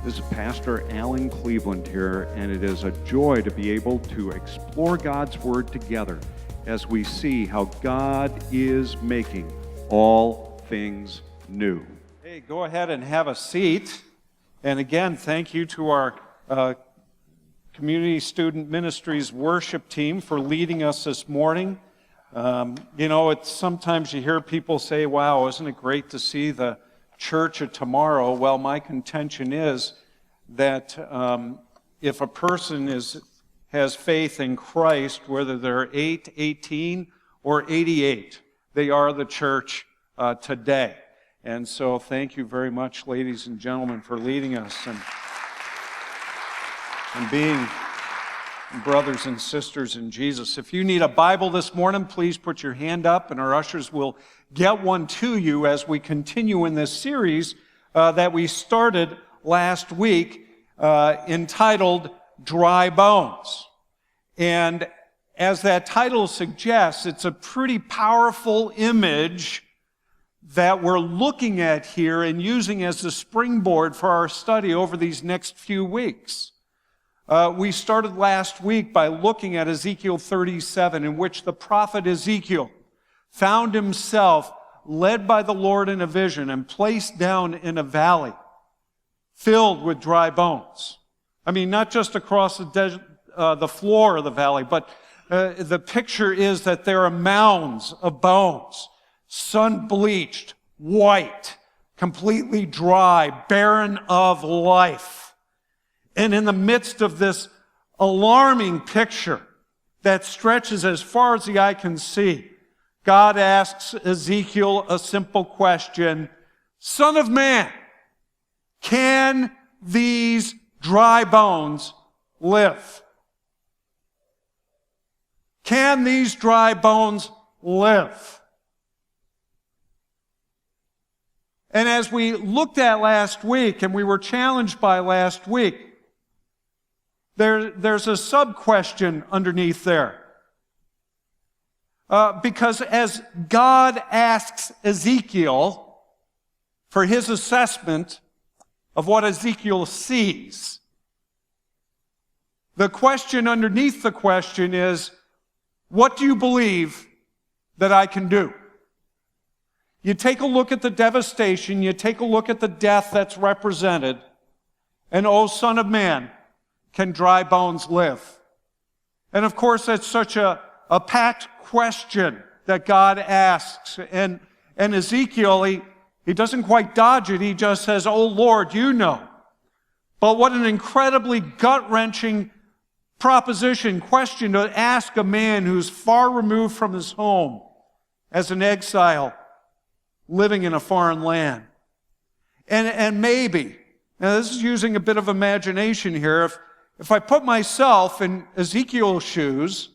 This is Pastor Alan Cleveland here, and it is a joy to be able to explore God's Word together as we see how God is making all things new. Hey, go ahead and have a seat. And again, thank you to our Community Student Ministries worship team for leading us this morning. It's sometimes you hear people say, wow, isn't it great to see the church of tomorrow? Well, my contention is that if a person has faith in Christ, whether they're 8, 18, or 88, they are the church today. And so thank you very much, ladies and gentlemen, for leading us and being brothers and sisters in Jesus. If you need a Bible this morning, please put your hand up, and our ushers will get one to you as we continue in this series that we started last week entitled Dry Bones. And as that title suggests, it's a pretty powerful image that we're looking at here and using as the springboard for our study over these next few weeks. We started last week by looking at Ezekiel 37, in which the prophet Ezekiel found himself led by the Lord in a vision and placed down in a valley filled with dry bones. I mean, not just across the floor of the valley, but the picture is that there are mounds of bones, sun-bleached, white, completely dry, barren of life. And in the midst of this alarming picture that stretches as far as the eye can see, God asks Ezekiel a simple question: Son of man, can these dry bones live? Can these dry bones live? And as we looked at last week, and we were challenged by last week, there's a sub-question underneath there. Because as God asks Ezekiel for his assessment of what Ezekiel sees, the question underneath the question is, what do you believe that I can do? You take a look at the devastation, you take a look at the death that's represented, and oh, son of man, can dry bones live? And of course, that's such a packed question that God asks. And Ezekiel, he doesn't quite dodge it. He just says, oh Lord, you know. But what an incredibly gut-wrenching question to ask a man who's far removed from his home as an exile living in a foreign land. And maybe, now this is using a bit of imagination here, if I put myself in Ezekiel's shoes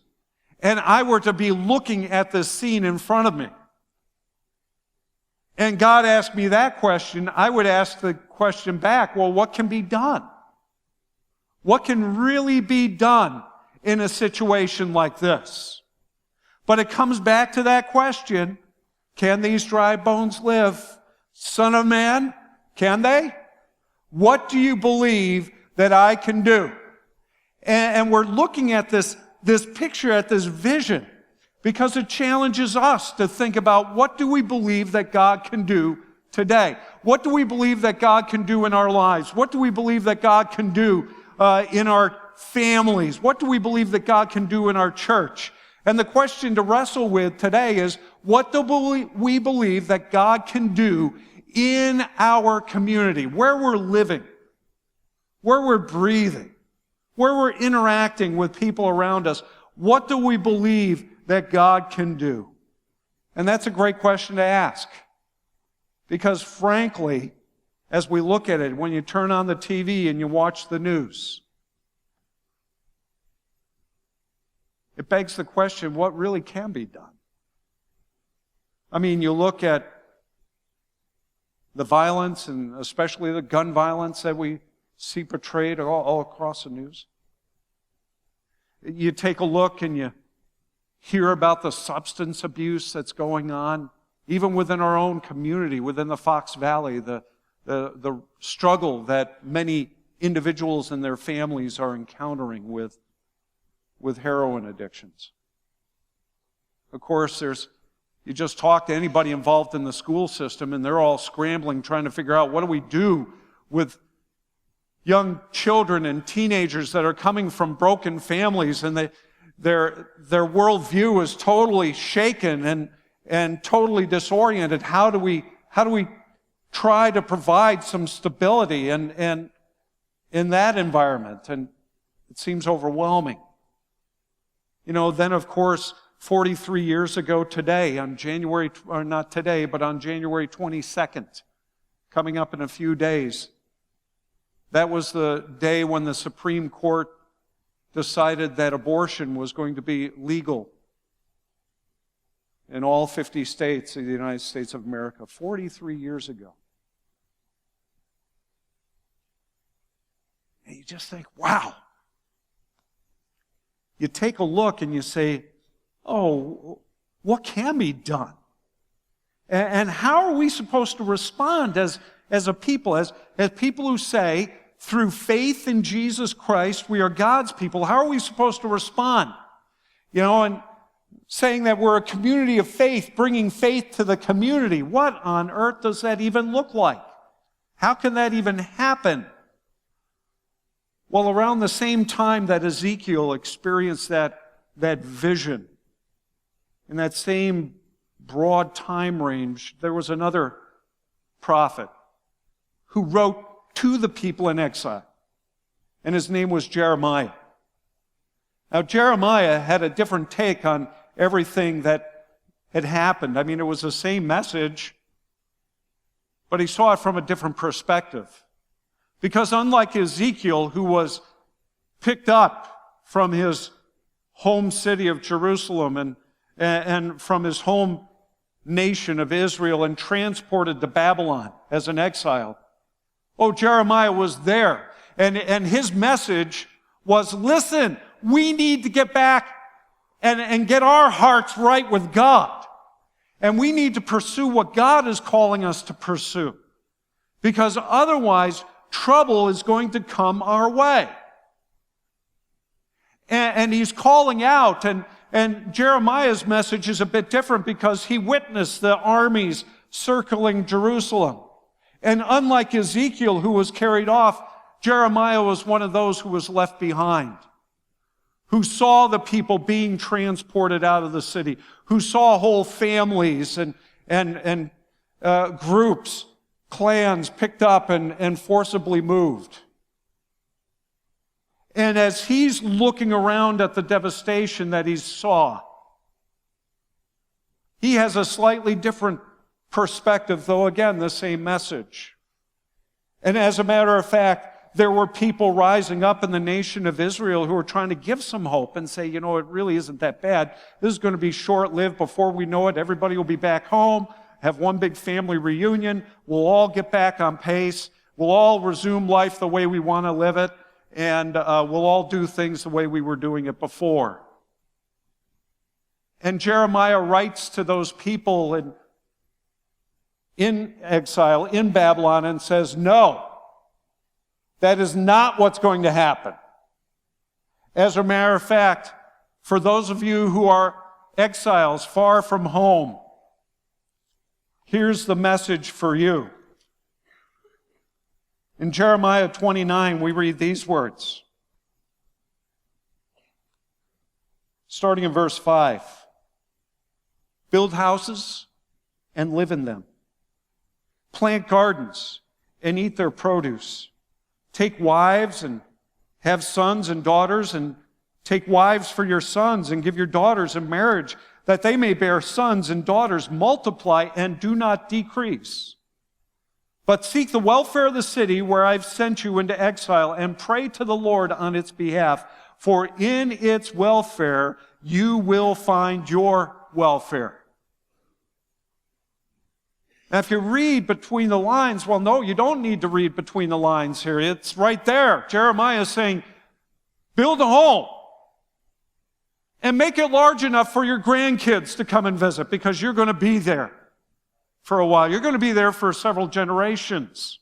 and I were to be looking at this scene in front of me, and God asked me that question, I would ask the question back, well, what can be done? What can really be done in a situation like this? But it comes back to that question: can these dry bones live? Son of man, can they? What do you believe that I can do? And we're looking at this picture, at this vision, because it challenges us to think about, what do we believe that God can do today? What do we believe that God can do in our lives? What do we believe that God can do in our families? What do we believe that God can do in our church? And the question to wrestle with today is, what do we believe that God can do in our community, where we're living, where we're breathing, where we're interacting with people around us? What do we believe that God can do? And that's a great question to ask. Because frankly, as we look at it, when you turn on the TV and you watch the news, it begs the question, what really can be done? I mean, you look at the violence, and especially the gun violence that we see portrayed all across the news. You take a look and you hear about the substance abuse that's going on, even within our own community, within the Fox Valley, the the struggle that many individuals and their families are encountering with heroin addictions. Of course, you just talk to anybody involved in the school system, and they're all scrambling, trying to figure out what do we do with young children and teenagers that are coming from broken families, and their worldview is totally shaken and totally disoriented. How do we try to provide some stability and in that environment? And it seems overwhelming. Then of course, 43 years ago today, on January 22nd, coming up in a few days, that was the day when the Supreme Court decided that abortion was going to be legal in all 50 states of the United States of America, 43 years ago. And you just think, wow. You take a look and you say, oh, what can be done? And how are we supposed to respond as a people, as people who say, through faith in Jesus Christ, we are God's people? How are we supposed to respond? And saying that we're a community of faith, bringing faith to the community. What on earth does that even look like? How can that even happen? Well, around the same time that Ezekiel experienced that vision, in that same broad time range, there was another prophet who wrote to the people in exile, and his name was Jeremiah. Now, Jeremiah had a different take on everything that had happened. I mean, it was the same message, but he saw it from a different perspective. Because unlike Ezekiel, who was picked up from his home city of Jerusalem and from his home nation of Israel and transported to Babylon as an exile, Jeremiah was there. And his message was, listen, we need to get back and get our hearts right with God. And we need to pursue what God is calling us to pursue. Because otherwise, trouble is going to come our way. And he's calling out, and Jeremiah's message is a bit different because he witnessed the armies circling Jerusalem. And unlike Ezekiel, who was carried off, Jeremiah was one of those who was left behind, who saw the people being transported out of the city, who saw whole families and groups, clans picked up and forcibly moved. And as he's looking around at the devastation that he saw, he has a slightly different perspective, though again, the same message. And as a matter of fact, there were people rising up in the nation of Israel who were trying to give some hope and say, it really isn't that bad. This is going to be short-lived. Before we know it, everybody will be back home, have one big family reunion. We'll all get back on pace. We'll all resume life the way we want to live it. And we'll all do things the way we were doing it before. And Jeremiah writes to those people in exile, in Babylon, and says, no, that is not what's going to happen. As a matter of fact, for those of you who are exiles far from home, here's the message for you. In Jeremiah 29, we read these words, starting in verse 5. Build houses and live in them. Plant gardens and eat their produce. Take wives and have sons and daughters, and take wives for your sons and give your daughters in marriage, that they may bear sons and daughters, multiply and do not decrease. But seek the welfare of the city where I've sent you into exile, and pray to the Lord on its behalf, for in its welfare you will find your welfare. Now, if you read between the lines, well, no, you don't need to read between the lines here. It's right there. Jeremiah is saying, build a home and make it large enough for your grandkids to come and visit, because you're going to be there for a while. You're going to be there for several generations.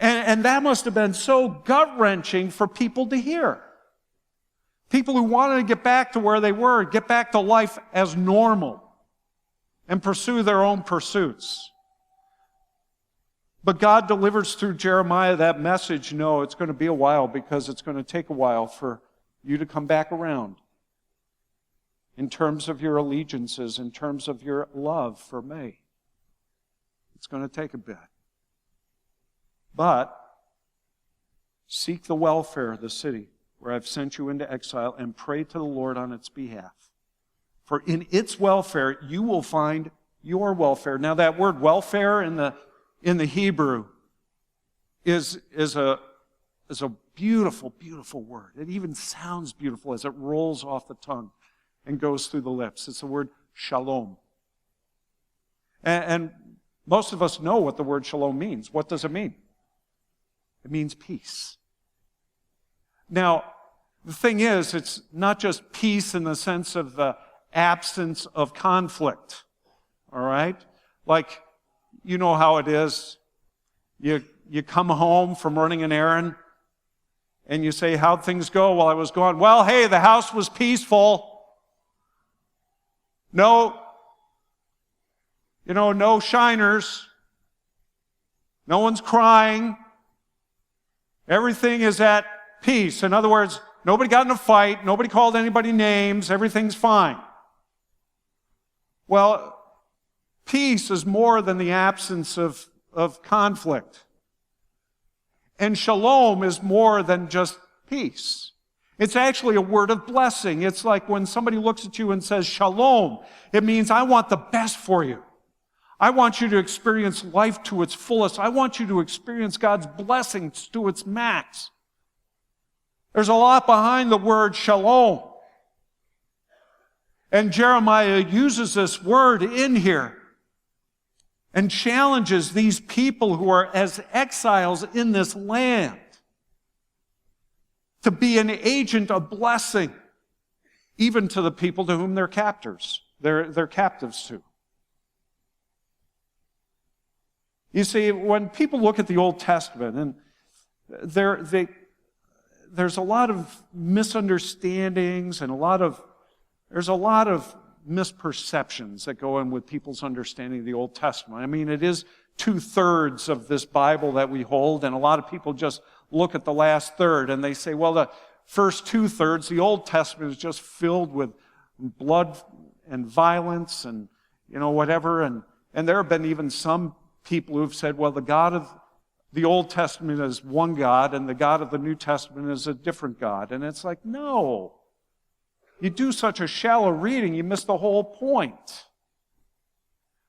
And that must have been so gut-wrenching for people to hear. People who wanted to get back to where they were, get back to life as normal, and pursue their own pursuits. But God delivers through Jeremiah that message, no, it's going to be a while, because it's going to take a while for you to come back around. In terms of your allegiances, in terms of your love for me. It's going to take a bit. But seek the welfare of the city where I've sent you into exile, and pray to the Lord on its behalf. For in its welfare you will find your welfare. Now that word welfare in the Hebrew is a beautiful, beautiful word. It even sounds beautiful as it rolls off the tongue and goes through the lips. It's the word shalom. And most of us know what the word shalom means. What does it mean? It means peace. Now, the thing is, it's not just peace in the sense of the absence of conflict. All right? Like, you know how it is. You come home from running an errand, and you say, how'd things go while I was gone? Well, hey, the house was peaceful. No shiners. No one's crying. Everything is at peace. In other words, nobody got in a fight. Nobody called anybody names. Everything's fine. Well, peace is more than the absence of conflict. And shalom is more than just peace. It's actually a word of blessing. It's like when somebody looks at you and says shalom, it means I want the best for you. I want you to experience life to its fullest. I want you to experience God's blessings to its max. There's a lot behind the word shalom. And Jeremiah uses this word in here and challenges these people who are as exiles in this land to be an agent of blessing, even to the people to whom they're captors. They're captives to. You see, when people look at the Old Testament, and there's a lot of misunderstandings and there's a lot of misperceptions that go in with people's understanding of the Old Testament. I mean, it is 2/3 of this Bible that we hold, and a lot of people just look at the last third and they say, well, the first 2/3, the Old Testament is just filled with blood and violence and, whatever. And there have been even some people who've said, well, the God of the Old Testament is one God and the God of the New Testament is a different God. And it's like, no. You do such a shallow reading, you miss the whole point.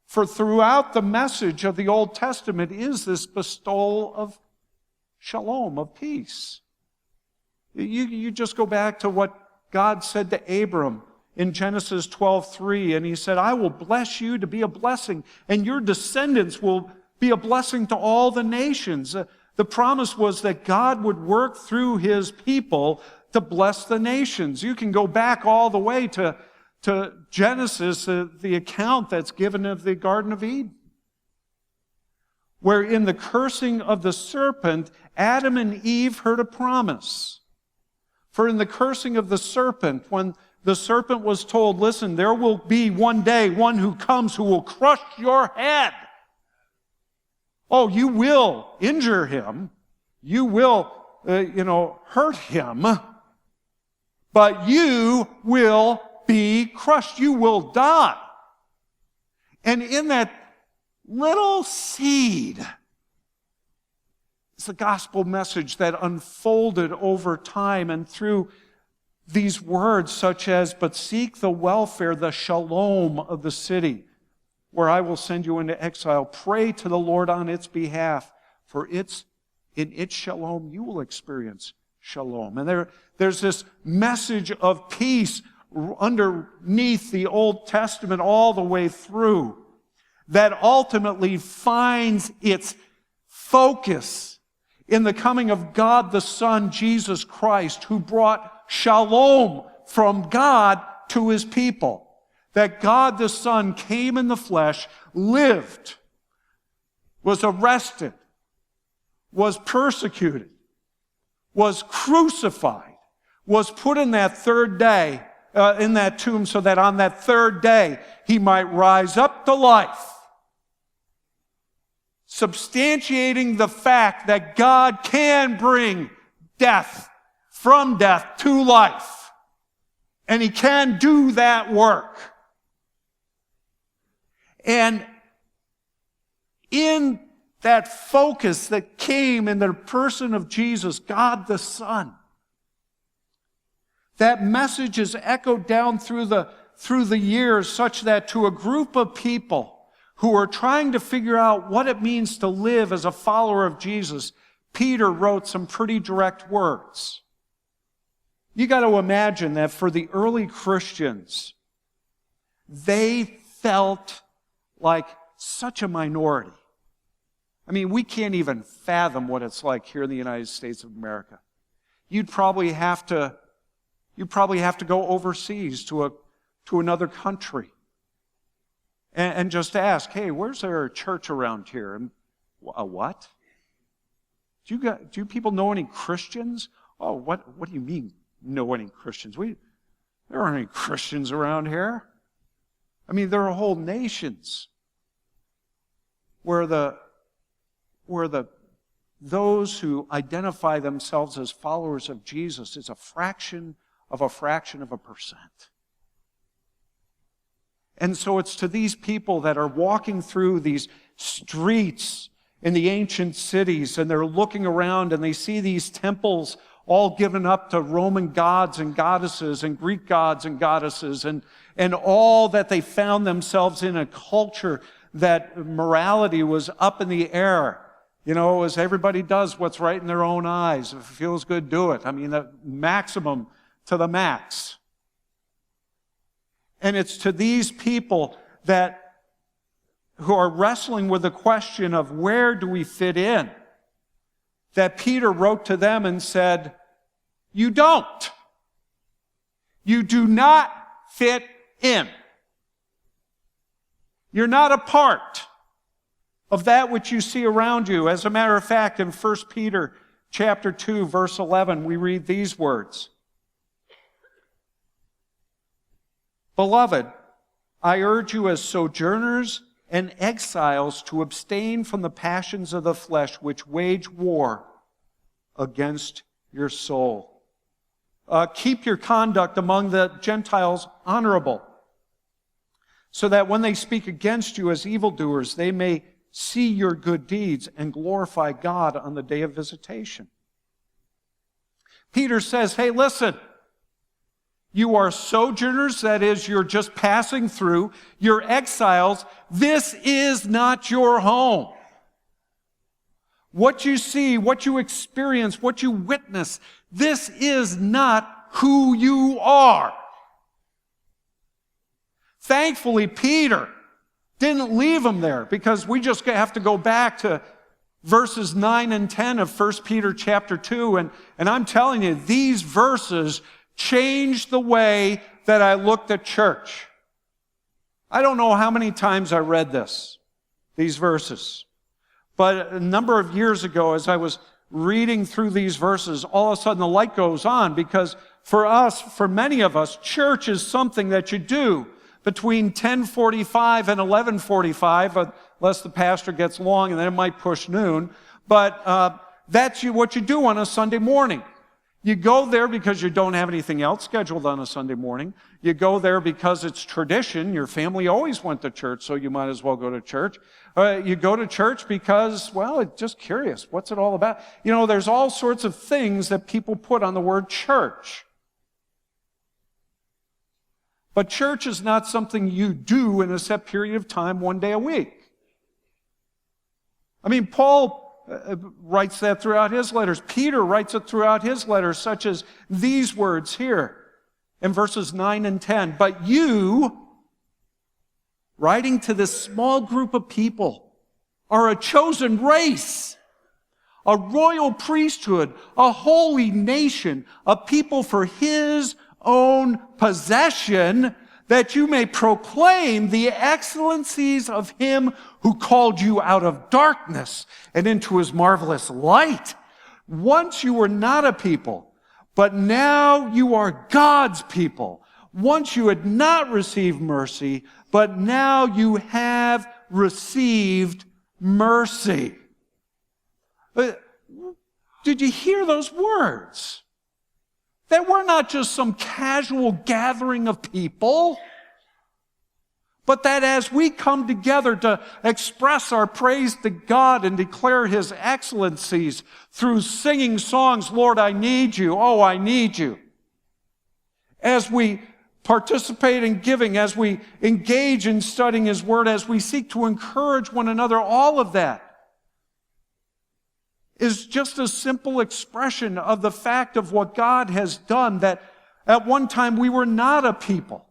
For throughout the message of the Old Testament is this bestowal of shalom, of peace. You just go back to what God said to Abram in Genesis 12:3, and he said, I will bless you to be a blessing, and your descendants will be a blessing to all the nations. The promise was that God would work through his people to bless the nations. You can go back all the way to Genesis, the account that's given of the Garden of Eden, where in the cursing of the serpent, Adam and Eve heard a promise. For in the cursing of the serpent, when the serpent was told, listen, there will be one day one who comes who will crush your head. Oh, you will injure him. You will, hurt him. But you will be crushed. You will die. And in that little seed, it's the gospel message that unfolded over time and through these words such as, but seek the welfare, the shalom of the city, where I will send you into exile. Pray to the Lord on its behalf, for in its shalom you will experience shalom. And there's this message of peace underneath the Old Testament all the way through that ultimately finds its focus in the coming of God the Son, Jesus Christ, who brought shalom from God to his people. That God the Son came in the flesh, lived, was arrested, was persecuted, was crucified, was put in that third day, in that tomb, so that on that third day he might rise up to life, substantiating the fact that God can bring death from death to life. And he can do that work. And in that focus that came in the person of Jesus, God the Son, that message is echoed down through the years, such that to a group of people who are trying to figure out what it means to live as a follower of Jesus, Peter wrote some pretty direct words. You got to imagine that for the early Christians, they felt like such a minority. I mean, we can't even fathom what it's like here in the United States of America. You'd probably have to go overseas to another country and just ask, hey, where's there a church around here? And, a what? Do you people know any Christians? Oh, what do you mean, know any Christians? There aren't any Christians around here. I mean, there are whole nations where those who identify themselves as followers of Jesus is a fraction of a percent. And so it's to these people that are walking through these streets in the ancient cities, and they're looking around and they see these temples all given up to Roman gods and goddesses and Greek gods and goddesses, and all that they found themselves in a culture that morality was up in the air. You know, as everybody does what's right in their own eyes. If it feels good, do it. I mean, the maximum to the max. And it's to these people who are wrestling with the question of where do we fit in, that Peter wrote to them and said, you don't. You do not fit in. You're not a part of that which you see around you. As a matter of fact, in 1 Peter chapter 2, verse 11, we read these words. Beloved, I urge you as sojourners and exiles to abstain from the passions of the flesh which wage war against your soul. Keep your conduct among the Gentiles honorable, so that when they speak against you as evildoers, they may see your good deeds and glorify God on the day of visitation. Peter says, hey, listen, you are sojourners, that is, you're just passing through. You're exiles. This is not your home. What you see, what you experience, what you witness, this is not who you are. Thankfully, Peter didn't leave them there, because we just have to go back to verses 9 and 10 of 1 Peter chapter 2. And I'm telling you, these verses changed the way that I looked at church. I don't know how many times I read these verses. But a number of years ago, as I was reading through these verses, all of a sudden the light goes on, because for many of us, church is something that you do between 10:45 and 11:45, unless the pastor gets long, and then it might push noon. But that's what you do on a Sunday morning. You go there because you don't have anything else scheduled on a Sunday morning. You go there because it's tradition. Your family always went to church, so you might as well go to church. You go to church because, well, it's just curious. What's it all about? You know, there's all sorts of things that people put on the word church. But church is not something you do in a set period of time, one day a week. I mean, Paul writes that throughout his letters. Peter writes it throughout his letters, such as these words here in verses 9 and 10. But you, writing to this small group of people, are a chosen race, a royal priesthood, a holy nation, a people for his own possession, that you may proclaim the excellencies of him who called you out of darkness and into his marvelous light. Once you were not a people, but now you are God's people. Once you had not received mercy, but now you have received mercy. Did you hear those words? That we're not just some casual gathering of people, but that as we come together to express our praise to God and declare his excellencies through singing songs, Lord, I need you, oh, I need you. As we participate in giving, as we engage in studying his word, as we seek to encourage one another, all of that is just a simple expression of the fact of what God has done, that at one time we were not a people,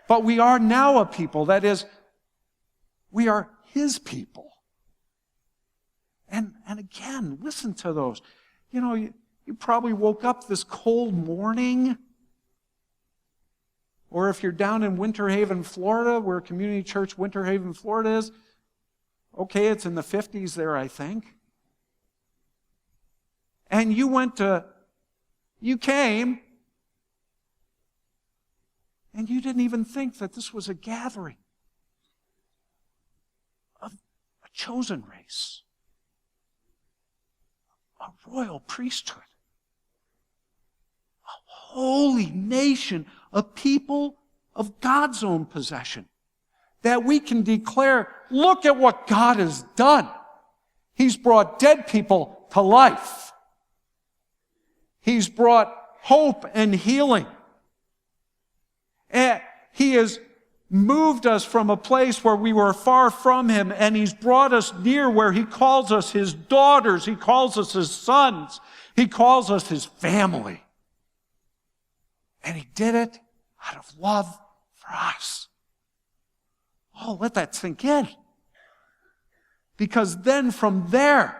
but we are now a people. That is, we are his people. And again, listen to those. You probably woke up this cold morning, or if you're down in Winter Haven, Florida, where Community Church Winter Haven, Florida is, okay, it's in the 50s there, I think. And you came, and you didn't even think that this was a gathering of a chosen race, a royal priesthood, a holy nation, a people of God's own possession, that we can declare, look at what God has done. He's brought dead people to life. He's brought hope and healing. And he has moved us from a place where we were far from him, and he's brought us near where he calls us his daughters, he calls us his sons, he calls us his family. And he did it out of love for us. Oh, let that sink in. Because then from there,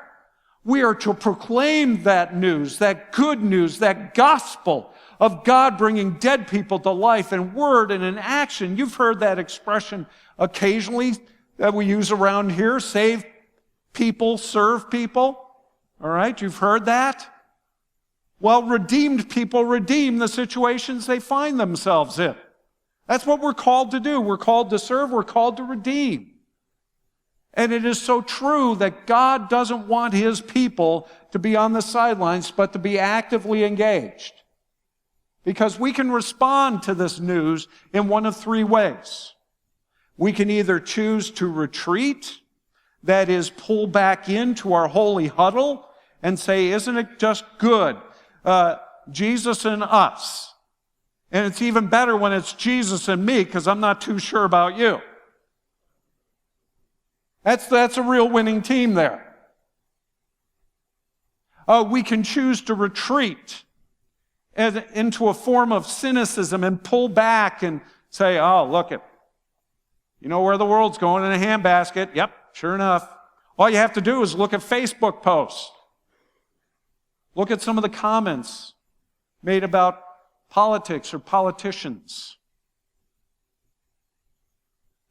we are to proclaim that news, that good news, that gospel of God bringing dead people to life in word and in action. You've heard that expression occasionally that we use around here, save people, serve people. All right, you've heard that? Well, redeemed people redeem the situations they find themselves in. That's what we're called to do. We're called to serve, we're called to redeem. And it is so true that God doesn't want his people to be on the sidelines, but to be actively engaged. Because we can respond to this news in one of three ways. We can either choose to retreat, that is, pull back into our holy huddle and say, isn't it just good? Jesus and us. And it's even better when it's Jesus and me, because I'm not too sure about you. That's a real winning team there. We can choose to retreat into a form of cynicism and pull back and say, oh, look it. You know where the world's going, in a handbasket. Yep, sure enough. All you have to do is look at Facebook posts. Look at some of the comments made about politics or politicians.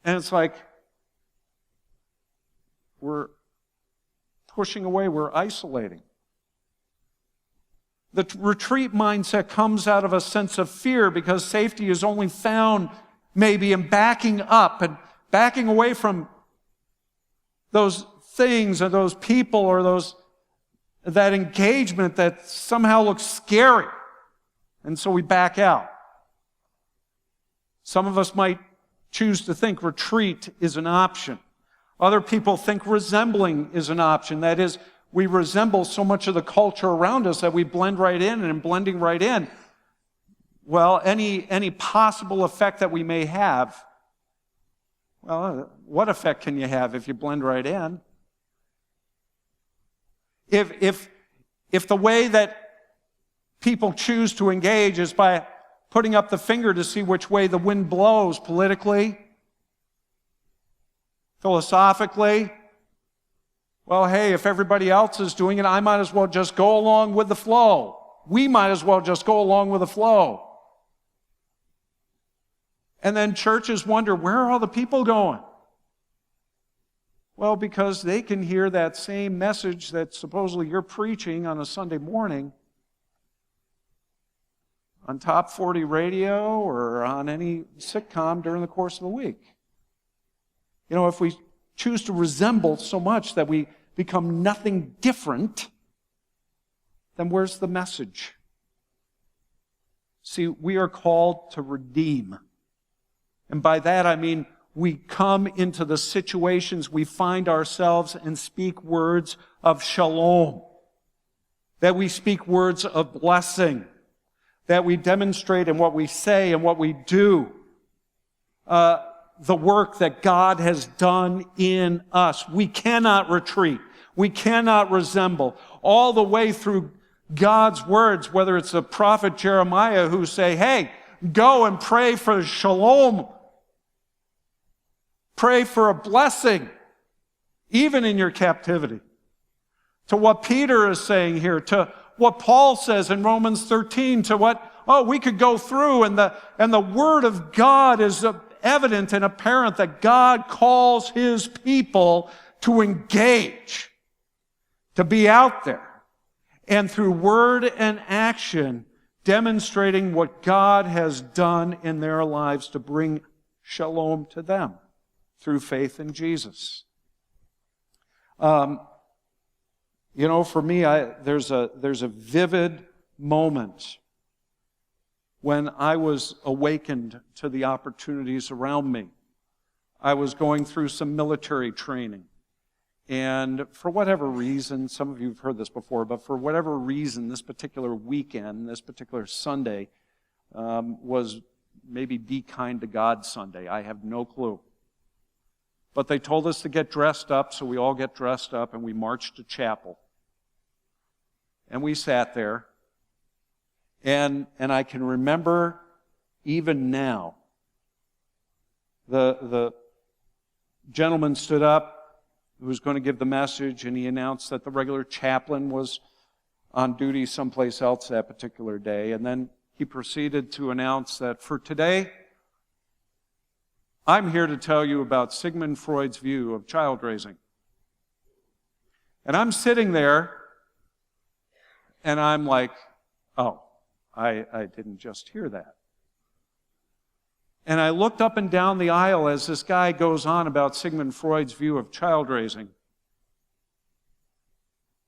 And it's like, we're pushing away, we're isolating. The retreat mindset comes out of a sense of fear because safety is only found maybe in backing up and backing away from those things or those people or that engagement that somehow looks scary. And so we back out. Some of us might choose to think retreat is an option. Other people think resembling is an option. That is, we resemble so much of the culture around us that we blend right in, and in blending right in, well, any possible effect that we may have, well, what effect can you have if you blend right in? If the way that people choose to engage is by putting up the finger to see which way the wind blows politically, philosophically, well, hey, if everybody else is doing it, I might as well just go along with the flow. We might as well just go along with the flow. And then churches wonder, where are all the people going? Well, because they can hear that same message that supposedly you're preaching on a Sunday morning on Top 40 radio or on any sitcom during the course of the week. You know, if we choose to resemble so much that we become nothing different, then where's the message? See, we are called to redeem. And by that I mean we come into the situations we find ourselves and speak words of shalom. That we speak words of blessing. That we demonstrate in what we say and what we do the work that God has done in us. We cannot retreat. We cannot resemble. All the way through God's words, whether it's the prophet Jeremiah who say, hey, go and pray for shalom. Pray for a blessing, even in your captivity. To what Peter is saying here, to what Paul says in Romans 13, to what, we could go through, and the Word of God is evident and apparent that God calls His people to engage, to be out there, and through word and action, demonstrating what God has done in their lives to bring shalom to them through faith in Jesus. For me, there's a vivid moment when I was awakened to the opportunities around me. I was going through some military training. And for whatever reason, some of you have heard this before, but for whatever reason, this particular weekend, this particular Sunday, was maybe Be Kind to God Sunday. I have no clue. But they told us to get dressed up, so we all get dressed up, and we marched to chapel. And we sat there. And I can remember even now, the gentleman stood up who was going to give the message, and he announced that the regular chaplain was on duty someplace else that particular day. And then he proceeded to announce that for today, I'm here to tell you about Sigmund Freud's view of child raising. And I'm sitting there, and I'm like, oh, I didn't just hear that. And I looked up and down the aisle as this guy goes on about Sigmund Freud's view of child raising.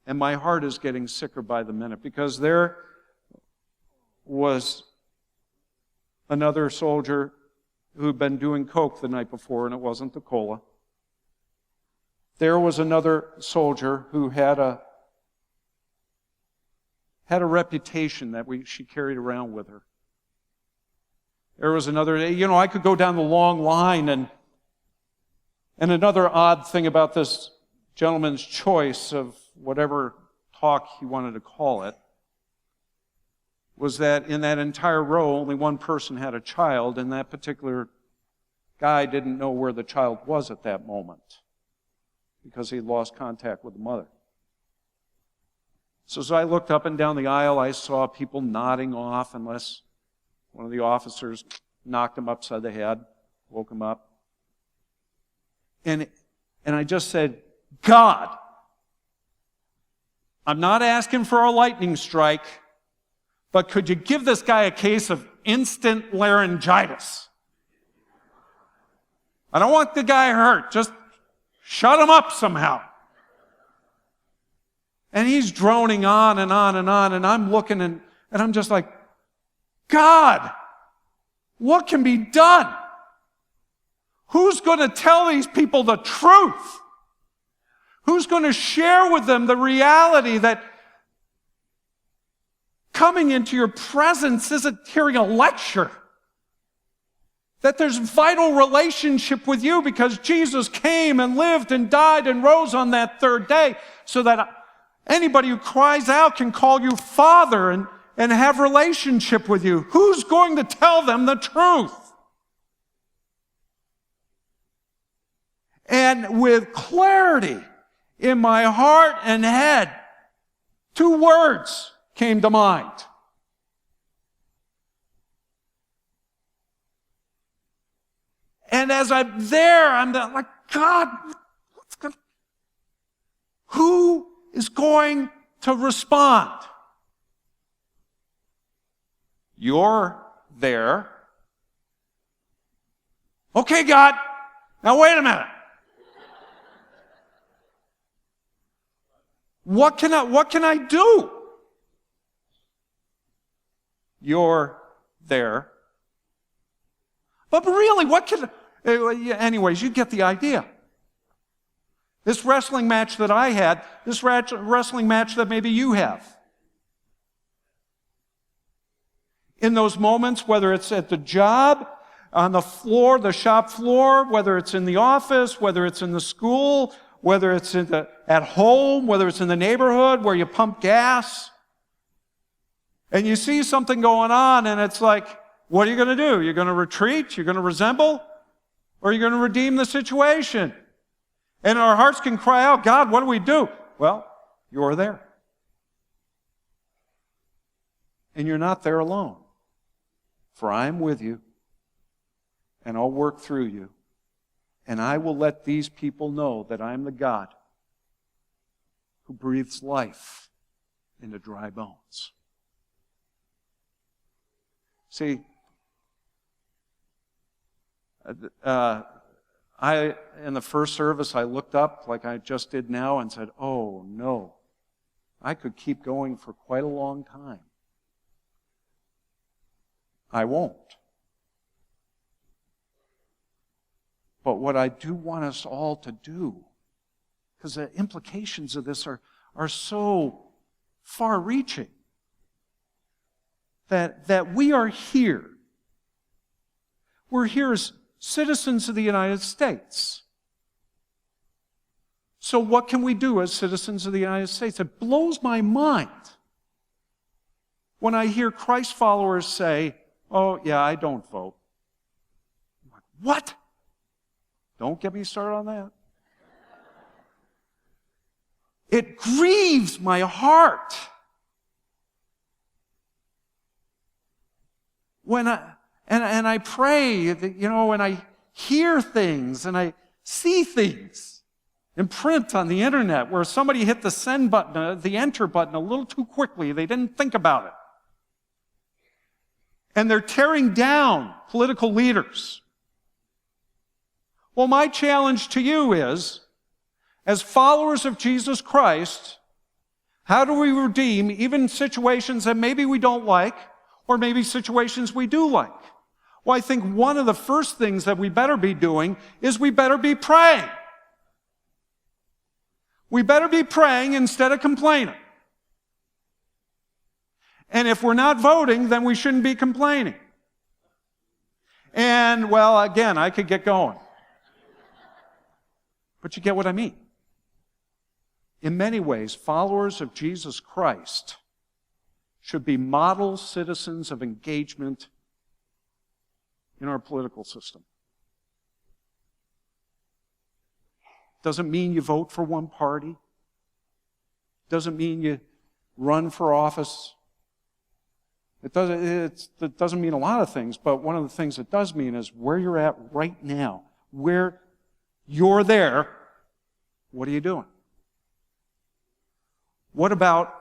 And my heart is getting sicker by the minute, because there was another soldier who'd been doing coke the night before, and it wasn't the cola. There was another soldier who had a reputation that she carried around with her. There was another, I could go down the long line, and another odd thing about this gentleman's choice of whatever talk he wanted to call it was that in that entire row, only one person had a child, and that particular guy didn't know where the child was at that moment because he lost contact with the mother. So as I looked up and down the aisle, I saw people nodding off unless one of the officers knocked him upside the head, woke him up. And I just said, God, I'm not asking for a lightning strike, but could you give this guy a case of instant laryngitis? I don't want the guy hurt. Just shut him up somehow. And he's droning on and on and on, and I'm looking and I'm just like, God, what can be done? Who's going to tell these people the truth? Who's going to share with them the reality that coming into your presence isn't hearing a lecture? That there's vital relationship with you because Jesus came and lived and died and rose on that third day so that anybody who cries out can call you Father and have relationship with you. Who's going to tell them the truth? And with clarity in my heart and head, 2 words came to mind. And as I'm there, I'm like, God, who is going to respond? You're there. Okay, God, now wait a minute. What can I do? You're there. But really, anyways, you get the idea. This wrestling match that I had, this wrestling match that maybe you have. In those moments, whether it's at the job, on the floor, the shop floor, whether it's in the office, whether it's in the school, whether it's at home, whether it's in the neighborhood where you pump gas, and you see something going on, and it's like, what are you going to do? You're going to retreat? You're going to resemble? Or are you going to redeem the situation? And our hearts can cry out, God, what do we do? Well, you're there. And you're not there alone. For I am with you, and I'll work through you, and I will let these people know that I'm the God who breathes life into dry bones. See, in the first service, I looked up like I just did now and said, oh no, I could keep going for quite a long time. I won't. But what I do want us all to do, because the implications of this are so far-reaching, that we are here. We're here as citizens of the United States. So what can we do as citizens of the United States? It blows my mind when I hear Christ followers say, oh, yeah, I don't vote. I'm like, what? Don't get me started on that. It grieves my heart when I pray, and I hear things and I see things in print on the internet where somebody hit the send button, the enter button a little too quickly. They didn't think about it. And they're tearing down political leaders. Well, my challenge to you is, as followers of Jesus Christ, how do we redeem even situations that maybe we don't like, or maybe situations we do like? Well, I think one of the first things that we better be doing is we better be praying. We better be praying instead of complaining. And if we're not voting, then we shouldn't be complaining. And, well, again, I could get going. But you get what I mean. In many ways, followers of Jesus Christ should be model citizens of engagement in our political system. Doesn't mean you vote for one party. Doesn't mean you run for office. It doesn't mean a lot of things, but one of the things it does mean is where you're at right now, where you're there, what are you doing? What about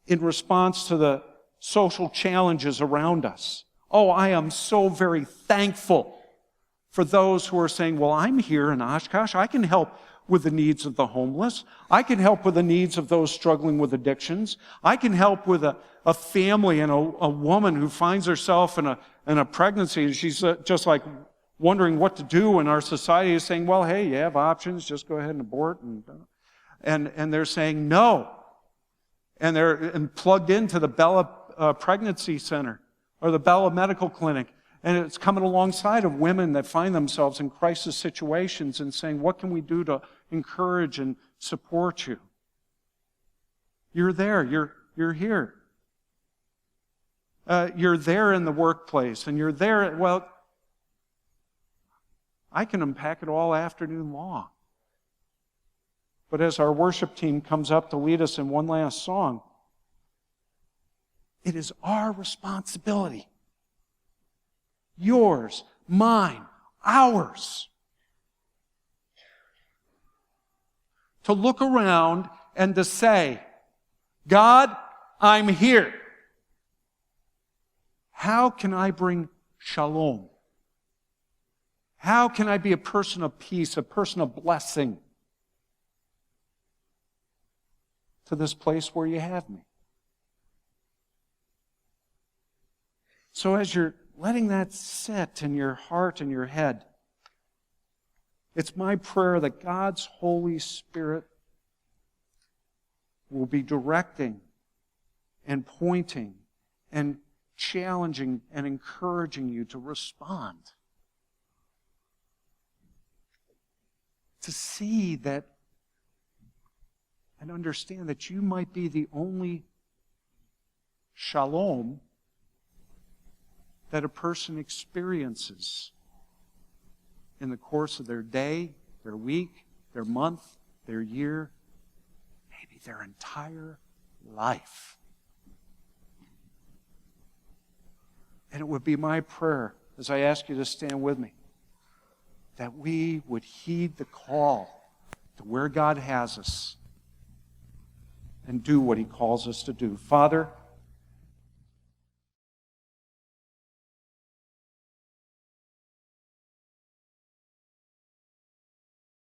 in response to the social challenges around us? Oh, I am so very thankful for those who are saying, well, I'm here in Oshkosh. I can help with the needs of the homeless. I can help with the needs of those struggling with addictions. I can help with a family and a woman who finds herself in a pregnancy, and she's just like wondering what to do, and our society is saying, well, hey, you have options, just go ahead and abort. And they're saying no. And they're plugged into the Bella Pregnancy Center or the Bella Medical Clinic. And it's coming alongside of women that find themselves in crisis situations and saying, what can we do to encourage and support you? You're there. You're here. You're there in the workplace, and you're there. Well, I can unpack it all afternoon long. But as our worship team comes up to lead us in one last song, it is our responsibility, yours, mine, hours to look around and to say, God, I'm here. How can I bring shalom? How can I be a person of peace, a person of blessing to this place where you have me? So as you're letting that sit in your heart and your head, it's my prayer that God's Holy Spirit will be directing and pointing and challenging and encouraging you to respond. To see that and understand that you might be the only shalom that a person experiences in the course of their day, their week, their month, their year, maybe their entire life. And it would be my prayer, as I ask you to stand with me, that we would heed the call to where God has us and do what He calls us to do. Father,